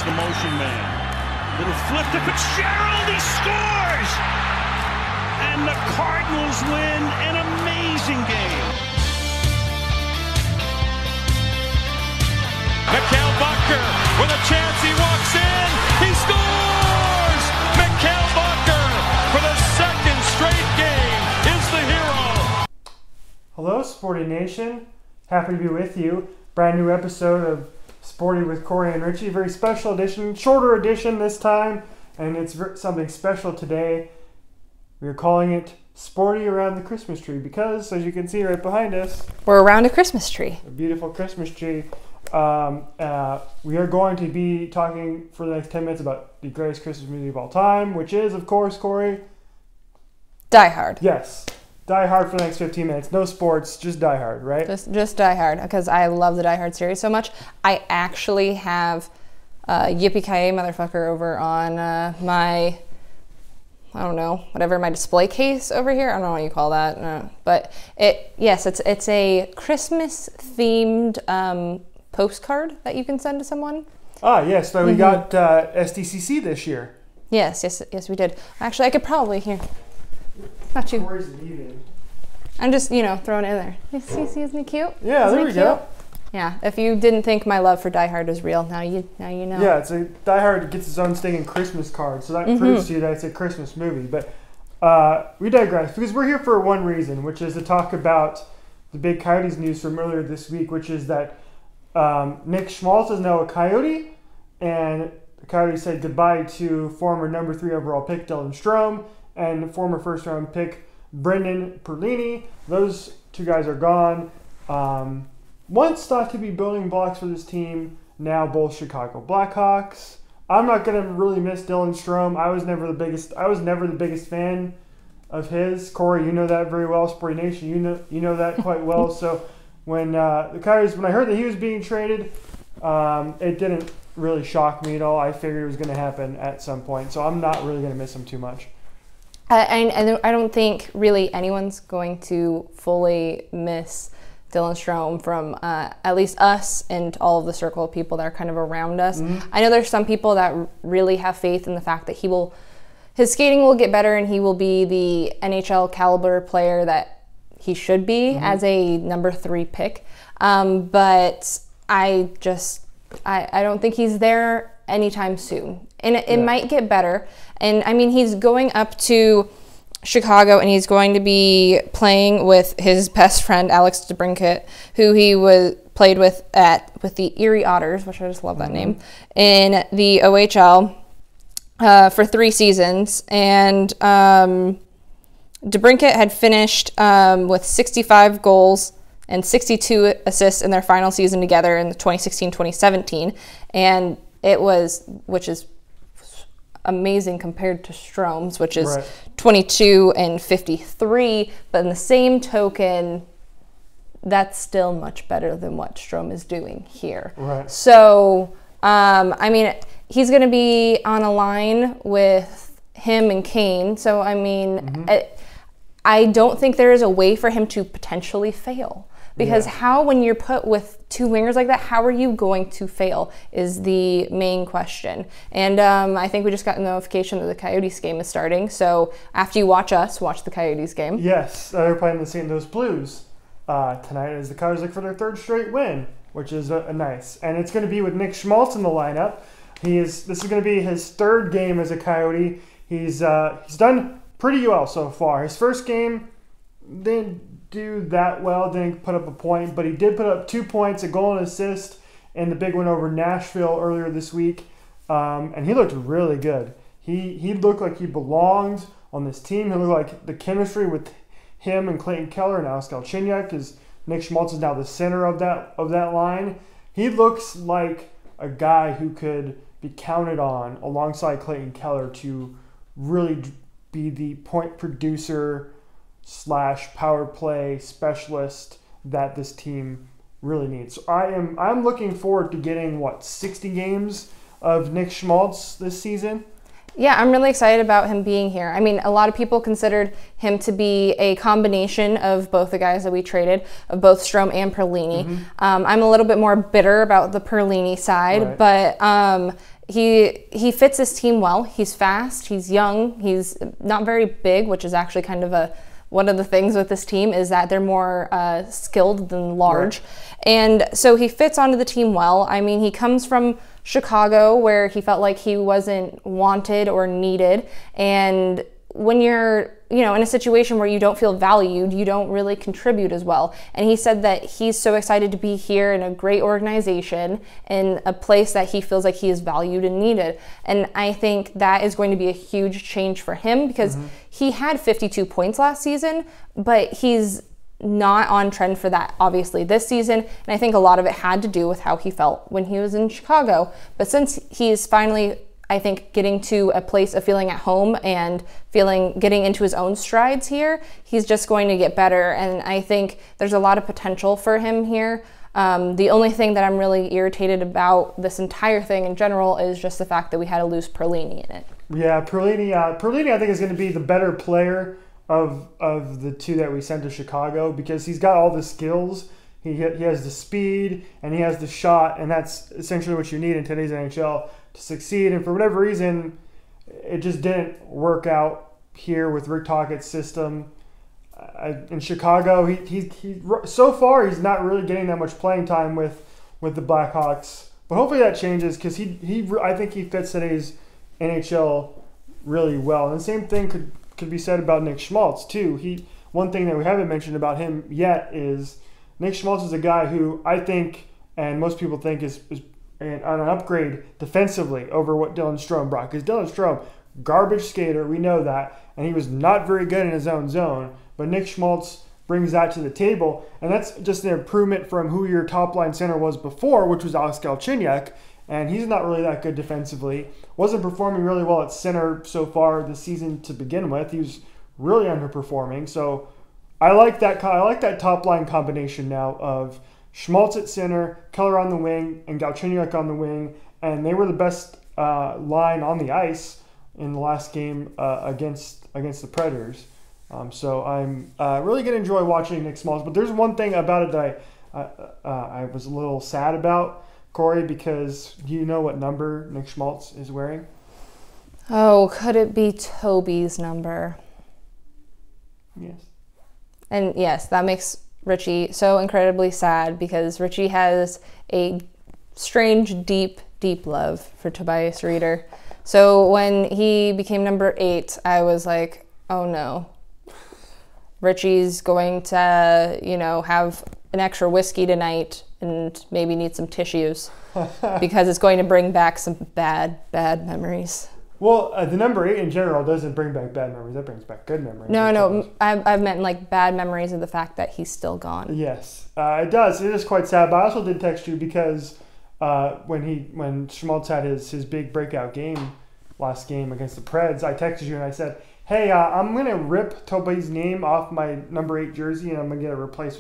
the motion man. Little flip to Fitzgerald. He scores! And the Cardinals win an amazing game. Mikhail Bucker with a chance. He walks in. He scores! Mikhail Bucker for the second straight game is the hero. Hello, Sporty Nation. Happy to be with you. Brand new episode of Sporty with Corey and Richie. Very special edition, shorter edition this time, and it's something special today. We are calling it Sporty Around the Christmas Tree because, as you can see right behind us, we're around a Christmas tree. A beautiful Christmas tree. We are going to be talking for the next 10 minutes about the greatest Christmas movie of all time, which is, of course, Corey, Die Hard. Yes. Die Hard for the next 15 minutes. No sports, just Die Hard, right? Just Die Hard, because I love the Die Hard series so much. I actually have Yippee-Ki-Yay Motherfucker over on my, I don't know, whatever, my display case over here. I don't know what you call that. No. But it's a Christmas-themed postcard that you can send to someone. Ah, yes. So we got SDCC this year. Yes, we did. Actually, I could probably, here. Not you. Corey's leaving. I'm just, throwing it in there. See, isn't he cute? Yeah, there we go. Yeah, if you didn't think my love for Die Hard is real, now you know. Yeah, it's Die Hard gets its own stinking Christmas card, so that proves to you that it's a Christmas movie. But we digress, because we're here for one reason, which is to talk about the big Coyotes news from earlier this week, which is that Nick Schmaltz is now a Coyote, and the Coyotes said goodbye to former number 3 overall pick Dylan Strome and former first-round pick Brendan Perlini. Those two guys are gone. Once thought to be building blocks for this team, now both Chicago Blackhawks. I'm not gonna really miss Dylan Strome. I was never the biggest fan of his. Corey, you know that very well. Sporty Nation, you know that quite well. So when the Coyotes, when I heard that he was being traded, it didn't really shock me at all. I figured it was going to happen at some point, so I'm not really going to miss him too much. I don't think really anyone's going to fully miss Dylan Strome from at least us and all of the circle of people that are kind of around us. I know there's some people that really have faith in the fact that his skating will get better and he will be the NHL caliber player that he should be as a number 3 pick. But I don't think he's there anytime soon. And it might get better. And I mean, he's going up to Chicago and he's going to be playing with his best friend, Alex DeBrincat, who he played with the Erie Otters, which I just love that name, in the OHL for 3 seasons. And DeBrincat had finished with 65 goals and 62 assists in their final season together in the 2016-2017. And which is amazing compared to Strome's, which is 22 and 53. But in the same token, that's still much better than what Strome is doing here. Right. So, I mean, he's going to be on a line with him and Kane. So, I mean, I don't think there is a way for him to potentially fail. Because when you're put with 2 wingers like that, how are you going to fail is the main question. And I think we just got a notification that the Coyotes game is starting. So after you watch the Coyotes game. Yes, they're playing the St. Louis Blues tonight as the Coyotes look for their 3rd straight win, which is nice. And it's going to be with Nick Schmaltz in the lineup. This is going to be his 3rd game as a Coyote. He's done pretty well so far. His first game didn't do that well, didn't put up a point, but he did put up 2 points, a goal and assist, in the big win over Nashville earlier this week, and he looked really good. He looked like he belonged on this team. He looked like the chemistry with him and Clayton Keller and Alex Galchenyuk, because Nick Schmaltz is now the center of that line. He looks like a guy who could be counted on alongside Clayton Keller to really be the point producer / power play specialist that this team really needs. So I'm looking forward to getting 60 games of Nick Schmaltz this season. Yeah, I'm really excited about him being here. I mean, a lot of people considered him to be a combination of both the guys that we traded, of both Strome and Perlini. I'm a little bit more bitter about the Perlini side, but he fits his team well. He's fast, he's young, he's not very big, which is actually kind of one of the things with this team is that they're more skilled than large. And so he fits onto the team well. I mean, he comes from Chicago where he felt like he wasn't wanted or needed. And when you're, in a situation where you don't feel valued, you don't really contribute as well. And he said that he's so excited to be here in a great organization, in a place that he feels like he is valued and needed. And I think that is going to be a huge change for him because he had 52 points last season, but he's not on trend for that, obviously, this season. And I think a lot of it had to do with how he felt when he was in Chicago. But since he's finally, I think, getting to a place of feeling at home and getting into his own strides here, he's just going to get better. And I think there's a lot of potential for him here. The only thing that I'm really irritated about this entire thing in general is just the fact that we had to lose Perlini in it. Yeah, Perlini I think is going to be the better player of the two that we sent to Chicago because he's got all the skills. He has the speed and he has the shot, and that's essentially what you need in today's NHL to succeed. And for whatever reason, it just didn't work out here with Rick Tockett's system. In Chicago, he so far he's not really getting that much playing time with the Blackhawks. But hopefully that changes because I think he fits today's NHL really well. And the same thing could be said about Nick Schmaltz too. One thing that we haven't mentioned about him yet is Nick Schmaltz is a guy who I think, and most people think, is on an upgrade defensively over what Dylan Strome brought. Because Dylan Strome, garbage skater, we know that, and he was not very good in his own zone. But Nick Schmaltz brings that to the table, and that's just an improvement from who your top line center was before, which was Alex Galchenyuk. And he's not really that good defensively. Wasn't performing really well at center so far this season to begin with. He was really underperforming. So I like that top line combination now of Schmaltz at center, Keller on the wing, and Galchenyuk on the wing. And they were the best line on the ice in the last game against the Predators. So I'm really going to enjoy watching Nick Schmaltz. But there's one thing about it that I was a little sad about, Corey, because do you know what number Nick Schmaltz is wearing? Oh, could it be Toby's number? Yes. And yes, that makes Richie so incredibly sad because Richie has a strange, deep, deep love for Tobias Rieder. So when he became number 8, I was like, oh no. Richie's going to, have an extra whiskey tonight and maybe need some tissues because it's going to bring back some bad memories. Well, the number 8 in general doesn't bring back bad memories. That brings back good memories. No, I've meant like bad memories of the fact that he's still gone. Yes, it does. It is quite sad. But I also did text you because when Schmaltz had his big breakout game last game against the Preds, I texted you and I said, hey, I'm going to rip Toby's name off my number 8 jersey and I'm going to get it replaced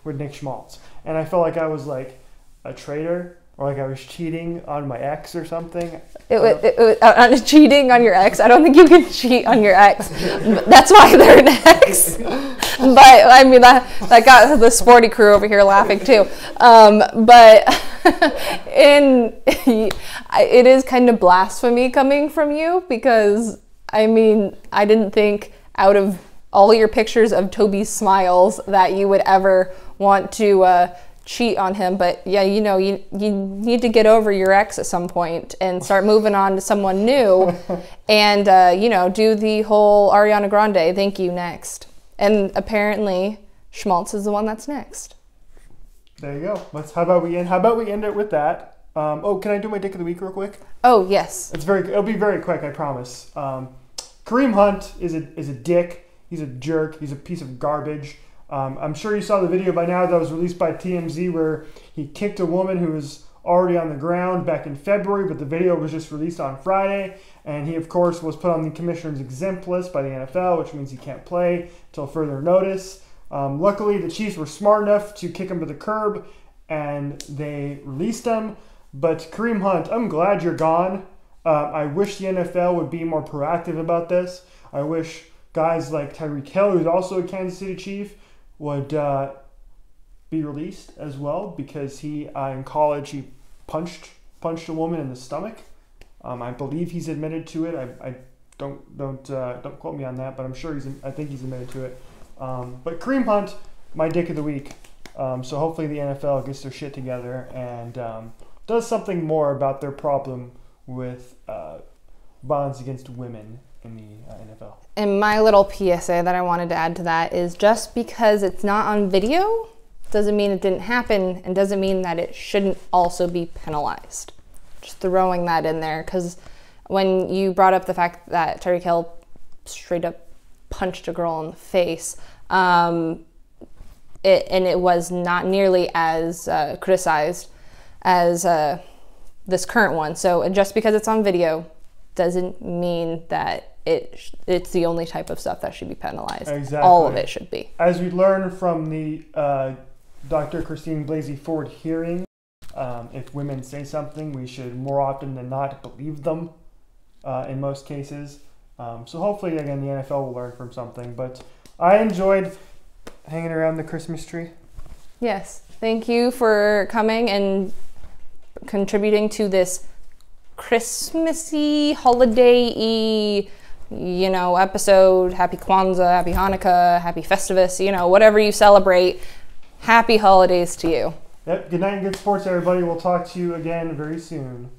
with Nick Schmaltz. And I felt like I was like a traitor or like I was cheating on my ex or something. It was cheating on your ex? I don't think you can cheat on your ex. That's why they're an ex. But, I mean, that got the sporty crew over here laughing too. But it is kind of blasphemy coming from you because I mean, I didn't think out of all your pictures of Toby's smiles that you would ever want to cheat on him. But yeah, you need to get over your ex at some point and start moving on to someone new and, do the whole Ariana Grande, thank you, next. And apparently Schmaltz is the one that's next. There you go. How about we end it with that? Can I do my dick of the week real quick? Oh, yes. It'll be very quick, I promise. Kareem Hunt is a dick. He's a jerk. He's a piece of garbage. I'm sure you saw the video by now that was released by TMZ where he kicked a woman who was already on the ground back in February, but the video was just released on Friday. And he, of course, was put on the commissioner's exempt list by the NFL, which means he can't play until further notice. Luckily, the Chiefs were smart enough to kick him to the curb, and they released him. But Kareem Hunt, I'm glad you're gone. I wish the NFL would be more proactive about this. I wish guys like Tyreek Hill, who's also a Kansas City Chief, would be released as well, because he in college he punched a woman in the stomach. I believe he's admitted to it. I don't quote me on that, but I'm sure I think he's admitted to it. But Kareem Hunt, my dick of the week. So hopefully the NFL gets their shit together and does something more about their problem with violence against women in the NFL. And my little PSA that I wanted to add to that is, just because it's not on video doesn't mean it didn't happen, and doesn't mean that it shouldn't also be penalized. Just throwing that in there, because when you brought up the fact that Tyreek Hill straight up punched a girl in the face, it was not nearly as criticized as this current one. So just because it's on video doesn't mean that it's the only type of stuff that should be penalized. Exactly. All of it should be. As we learned from the Dr. Christine Blasey Ford hearing, if women say something, we should more often than not believe them in most cases. So hopefully, again, the NFL will learn from something. But I enjoyed hanging around the Christmas tree. Yes. Thank you for coming and contributing to this Christmassy, holiday-y, episode. Happy Kwanzaa, happy Hanukkah, happy Festivus, whatever you celebrate. Happy holidays to you. Yep. Good night and good sports, everybody. We'll talk to you again very soon.